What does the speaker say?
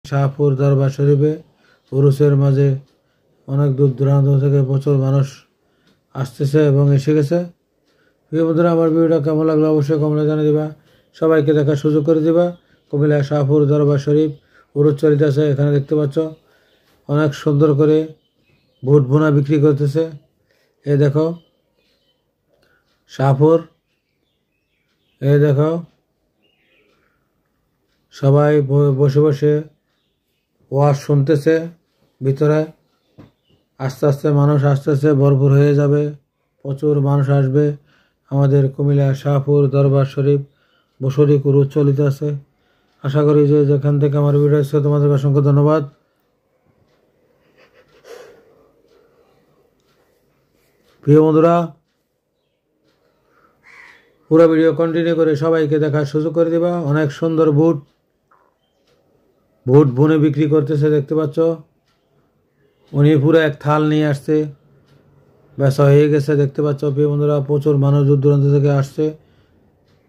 শাহপুর দরবার শরীফে উরুসের মাঝে অনেক দূর দূরান্ত থেকে প্রচুর মানুষ আসতেছে এবং এসে গেছে। প্রিয় বন্ধুরা, আমার ভিডিওটা কেমন লাগলো অবশ্যই কমেন্টে জানিয়ে দিবা, সবাইকে দেখার সুযোগ করে দিবা। কুমিল্লা শাহপুর দরবার শরীফ উরুস চলিতেছে। এখানে দেখতে পাচ্ছ অনেক সুন্দর করে বুট ভুনা বিক্রি করতেছে। এই দেখো শাহপুর, এই দেখো সবাই বসে বসে ওয়াজ শুনতেছে। ভিতরে আস্তে আস্তে মানুষ আসতেছে, ভরপুর হয়ে যাবে, প্রচুর মানুষ আসবে। আমাদের কুমিল্লা শাহপুর দরবার শরীফ বসরিক উরুস চলিতে আছে। আশা করি যে যেখান থেকে আমার ভিডিও এসেছে তোমাদের অসংখ্য ধন্যবাদ। প্রিয় বন্ধুরা, পুরো ভিডিও কন্টিনিউ করে সবাইকে দেখার সুযোগ করে দিবা। অনেক সুন্দর বুট বুনে বিক্রি করতেছে, দেখতে পাচ্ছ। উনি পুরো এক থাল নিয়ে আসছে, বেচা হয়ে গেছে, দেখতে পাচ্ছ। প্রিয় বন্ধুরা, প্রচুর মানুষ দূর দূরান্ত থেকে আসছে।